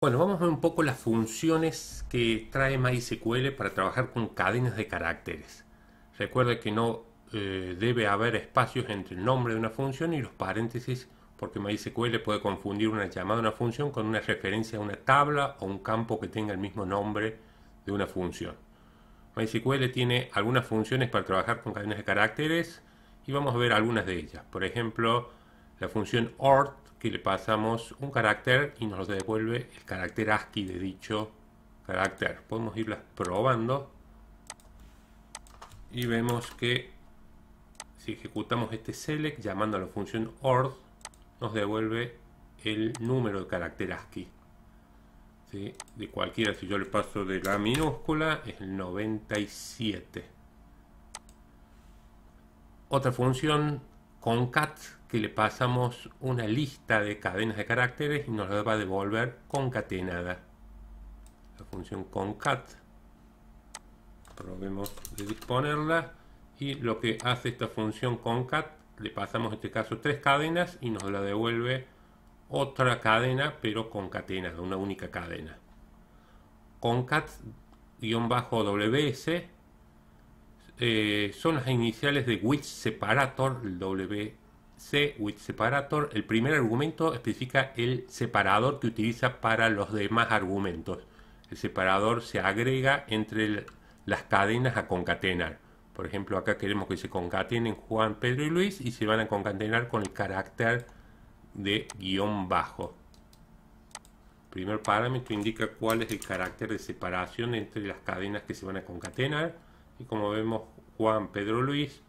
Bueno, vamos a ver un poco las funciones que trae MySQL para trabajar con cadenas de caracteres. Recuerda que no debe haber espacios entre el nombre de una función y los paréntesis, porque MySQL puede confundir una llamada a una función con una referencia a una tabla o un campo que tenga el mismo nombre de una función. MySQL tiene algunas funciones para trabajar con cadenas de caracteres y vamos a ver algunas de ellas. Por ejemplo, la función ORT, que le pasamos un carácter y nos devuelve el carácter ASCII de dicho carácter. Podemos irlas probando y vemos que si ejecutamos este select llamando a la función ORT, nos devuelve el número de carácter ASCII. ¿Sí? De cualquiera, si yo le paso de la minúscula, es el 97. Otra función, concat, que le pasamos una lista de cadenas de caracteres y nos la va a devolver concatenada. La función concat, probemos de disponerla, y lo que hace esta función concat, le pasamos en este caso 3 cadenas y nos la devuelve otra cadena pero concatenada, una única cadena. Concat-ws son las iniciales de with separator, el wc with separator. El primer argumento especifica el separador que utiliza para los demás argumentos. El separador se agrega entre las cadenas a concatenar. Por ejemplo, acá queremos que se concatenen Juan, Pedro y Luis y se van a concatenar con el carácter de guión bajo. Primer parámetro indica cuál es el carácter de separación entre las cadenas que se van a concatenar. Y como vemos, Juan, Pedro, Luis,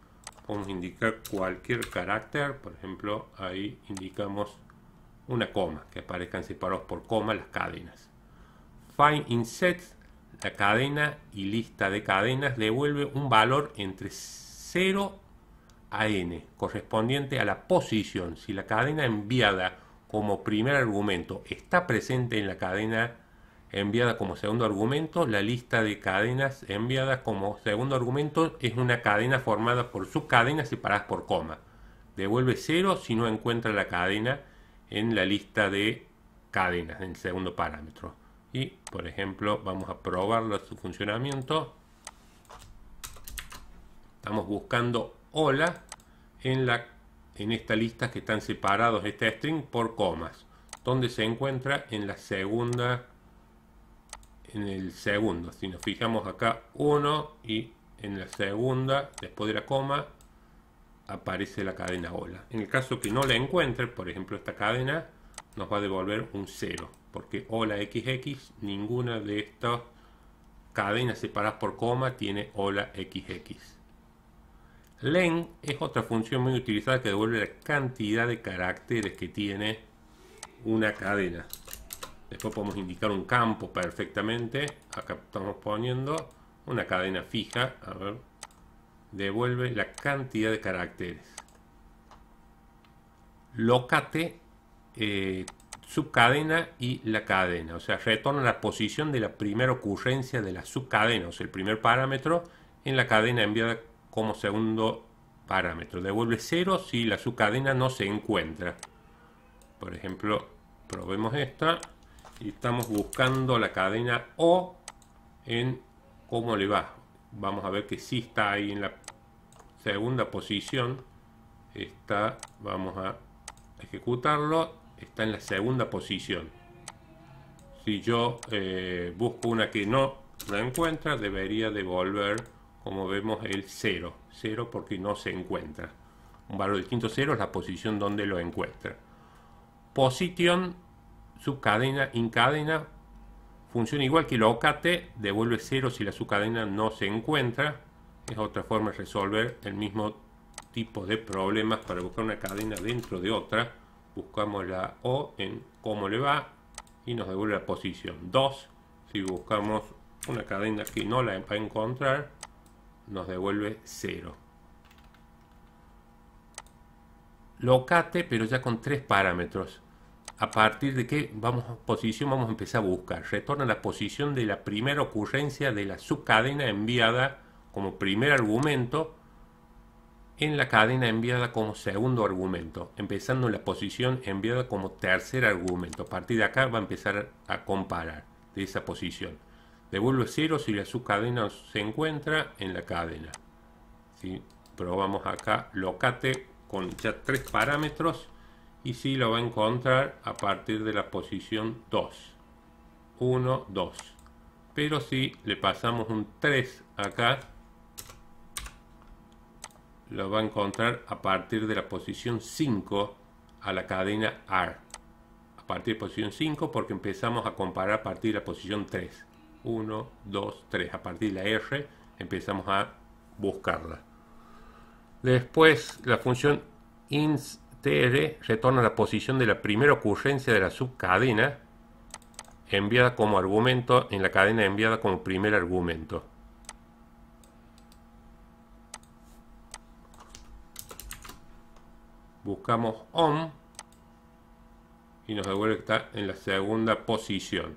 podemos indicar cualquier carácter. Por ejemplo, ahí indicamos una coma, que aparezcan separados por coma las cadenas. Find in sets, la cadena y lista de cadenas devuelve un valor entre 0 a n, correspondiente a la posición. Si la cadena enviada como primer argumento está presente en la cadena enviada como segundo argumento, la lista de cadenas enviadas como segundo argumento es una cadena formada por subcadenas separadas por coma. Devuelve 0 si no encuentra la cadena en la lista de cadenas, en el segundo parámetro. Y, por ejemplo, vamos a probar su funcionamiento. Estamos buscando hola en esta lista que están separados este string por comas, donde se encuentra en la segunda, en el segundo. Si nos fijamos acá 1 y en la segunda, después de la coma, aparece la cadena hola. En el caso que no la encuentre, por ejemplo esta cadena, nos va a devolver un 0, porque hola xx, ninguna de estas cadenas separadas por coma tiene hola xx. Len es otra función muy utilizada que devuelve la cantidad de caracteres que tiene una cadena. Después podemos indicar un campo perfectamente. Acá estamos poniendo una cadena fija. A ver, devuelve la cantidad de caracteres. Locate, subcadena y la cadena. O sea, retorna la posición de la primera ocurrencia de la subcadena, o sea, el primer parámetro en la cadena enviada como segundo parámetro. Devuelve 0 si la subcadena no se encuentra. Por ejemplo, probemos esta y estamos buscando la cadena O en cómo le va. Vamos a ver que sí está ahí en la segunda posición. Está, vamos a ejecutarlo, está en la segunda posición. Si yo busco una que no la encuentra, debería devolver, como vemos, el 0 porque no se encuentra. Un valor distinto 0 es la posición donde lo encuentra. Position, subcadena, incadena, funciona igual que locate, devuelve 0 si la subcadena no se encuentra. Es otra forma de resolver el mismo tipo de problemas para buscar una cadena dentro de otra. Buscamos la O en cómo le va y nos devuelve la posición 2. Si buscamos una cadena que no la va a encontrar, nos devuelve 0. Locate, pero ya con 3 parámetros. A partir de qué posición vamos a empezar a buscar. Retorna la posición de la primera ocurrencia de la subcadena enviada como primer argumento en la cadena enviada como segundo argumento, empezando en la posición enviada como tercer argumento. A partir de acá va a empezar a comparar de esa posición. Devuelve 0 si la subcadena se encuentra en la cadena. ¿Sí? Probamos acá locate con ya 3 parámetros y si lo va a encontrar a partir de la posición 2. 1, 2. Pero si le pasamos un 3 acá, lo va a encontrar a partir de la posición 5 a la cadena AR. A partir de posición 5 porque empezamos a comparar a partir de la posición 3. 1, 2, 3. A partir de la R empezamos a buscarla. Después la función instr retorna la posición de la primera ocurrencia de la subcadena enviada como argumento en la cadena enviada como primer argumento. Buscamos ON y nos devuelve que está en la segunda posición.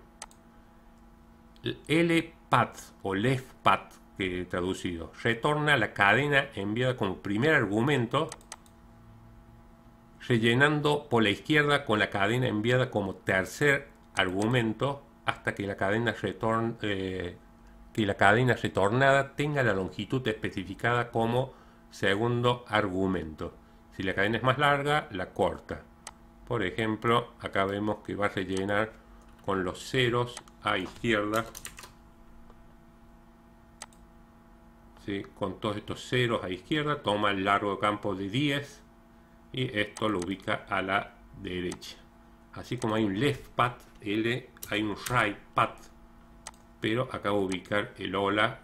LPath o leftpath, que traducido, retorna la cadena enviada como primer argumento, rellenando por la izquierda con la cadena enviada como tercer argumento hasta que la cadena retornada tenga la longitud especificada como segundo argumento. Si la cadena es más larga, la corta. Por ejemplo, acá vemos que va a rellenar con los ceros a izquierda. ¿Sí? Con todos estos ceros a izquierda, toma el largo campo de 10 y esto lo ubica a la derecha. Así como hay un left path, hay un right path, pero acá va a ubicar el hola,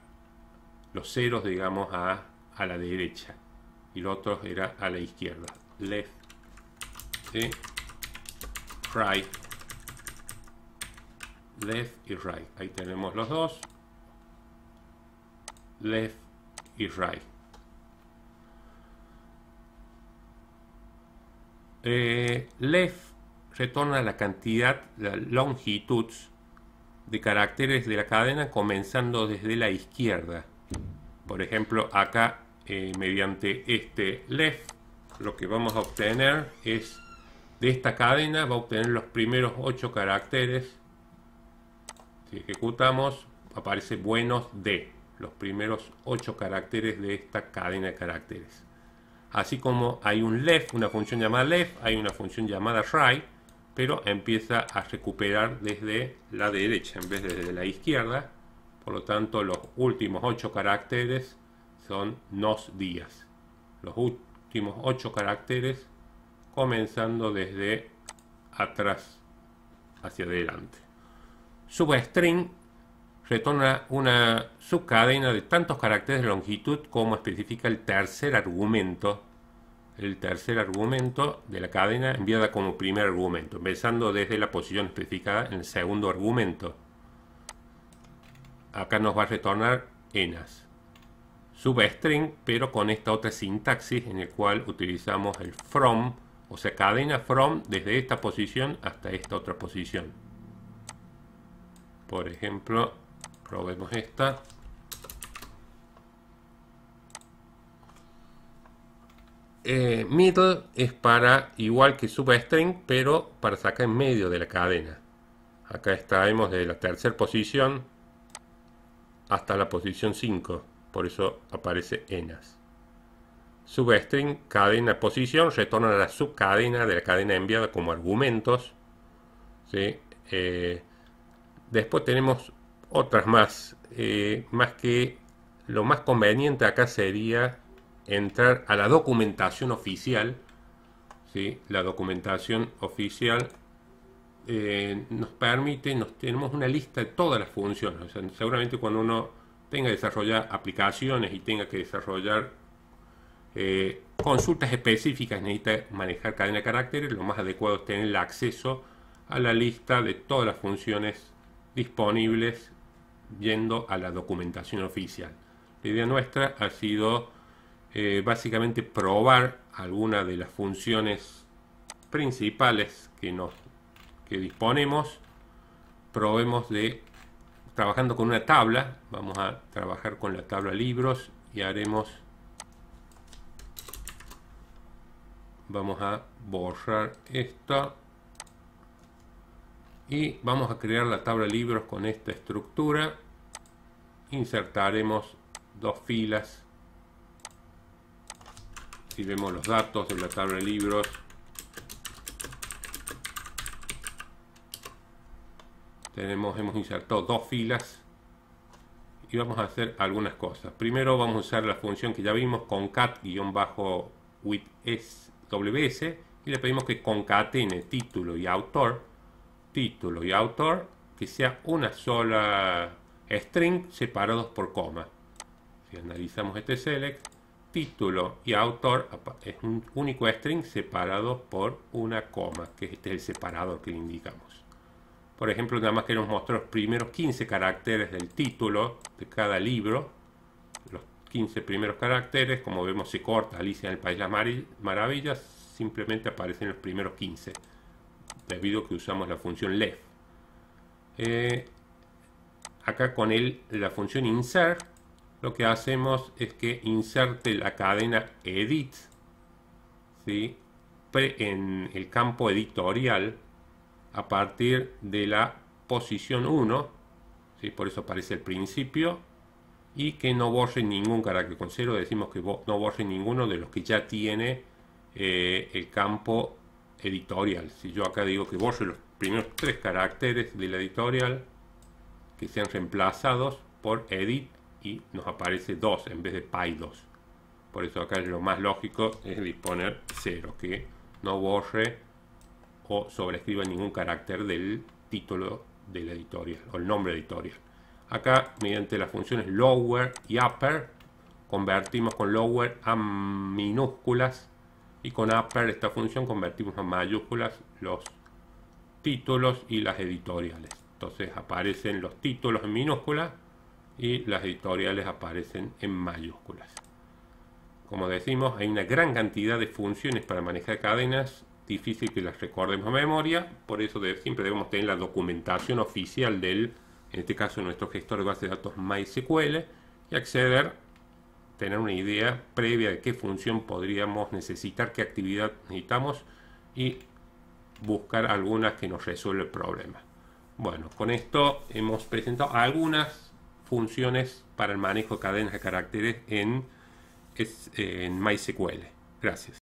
los ceros, digamos, a la derecha. Y lo otro era a la izquierda. Left, ¿sí? Right, left y right. Ahí tenemos los dos. Left y right. Left retorna la cantidad, la longitud de caracteres de la cadena comenzando desde la izquierda. Por ejemplo, acá mediante este left lo que vamos a obtener es de esta cadena, va a obtener los primeros 8 caracteres. Si ejecutamos, aparece buenos de los primeros 8 caracteres de esta cadena de caracteres. Así como hay un left, una función llamada left, hay una función llamada right, pero empieza a recuperar desde la derecha en vez de desde la izquierda. Por lo tanto, los últimos 8 caracteres son nos días. Los últimos 8 caracteres comenzando desde atrás hacia adelante. Substring retorna una subcadena de tantos caracteres de longitud como especifica el tercer argumento. El tercer argumento de la cadena enviada como primer argumento, empezando desde la posición especificada en el segundo argumento. Acá nos va a retornar enas. Substring, pero con esta otra sintaxis en el cual utilizamos el from, o sea, cadena from desde esta posición hasta esta otra posición. Por ejemplo, probemos esta. Middle es para, igual que substring, pero para sacar en medio de la cadena. Acá extraemos de la tercera posición hasta la posición 5. Por eso aparece enas. Substring, cadena, posición, retorna a la subcadena de la cadena enviada como argumentos. ¿Sí? Después tenemos otras más. Más que lo más conveniente acá sería entrar a la documentación oficial. ¿Sí? La documentación oficial nos permite, tenemos una lista de todas las funciones. O sea, seguramente cuando uno tenga que desarrollar aplicaciones y tenga que desarrollar consultas específicas, necesita manejar cadena de caracteres, lo más adecuado es tener el acceso a la lista de todas las funciones disponibles yendo a la documentación oficial. La idea nuestra ha sido básicamente probar algunas de las funciones principales que disponemos. Probemos trabajando con una tabla. Vamos a trabajar con la tabla libros y haremos Vamos a borrar esta y vamos a crear la tabla de libros con esta estructura. Insertaremos dos filas. Si vemos los datos de la tabla de libros, hemos insertado dos filas y vamos a hacer algunas cosas. Primero vamos a usar la función que ya vimos, concat-with-ws, y le pedimos que concatene título y autor, que sea una sola string separados por coma. Si analizamos este select, título y autor es un único string separado por una coma, que este es el separador que le indicamos. Por ejemplo, nada más queremos mostrar los primeros 15 caracteres del título de cada libro. Los 15 primeros caracteres, como vemos, se corta Alicia en el País de las Maravillas, simplemente aparecen los primeros 15, debido a que usamos la función left. Acá con la función insert, lo que hacemos es que inserte la cadena edit, ¿sí?, en el campo editorial a partir de la posición 1, ¿sí?, por eso aparece al principio, y que no borre ningún carácter. Con 0 decimos que no borre ninguno de los que ya tiene el campo editorial. Si yo acá digo que borre los primeros 3 caracteres de la editorial, que sean reemplazados por edit, y nos aparece 2 en vez de py2. Por eso acá lo más lógico es disponer 0, que no borre o sobreescriba ningún carácter del título de la editorial o el nombre editorial. Acá, mediante las funciones lower y upper, convertimos con lower a minúsculas, y con upper, esta función, convertimos a mayúsculas los títulos y las editoriales. Entonces aparecen los títulos en minúsculas y las editoriales aparecen en mayúsculas. Como decimos, hay una gran cantidad de funciones para manejar cadenas, difícil que las recordemos a memoria, por eso siempre debemos tener la documentación oficial en este caso, nuestro gestor de base de datos MySQL, y tener una idea previa de qué función podríamos necesitar, qué actividad necesitamos, y buscar algunas que nos resuelva el problema. Bueno, con esto hemos presentado algunas funciones para el manejo de cadenas de caracteres en MySQL. Gracias.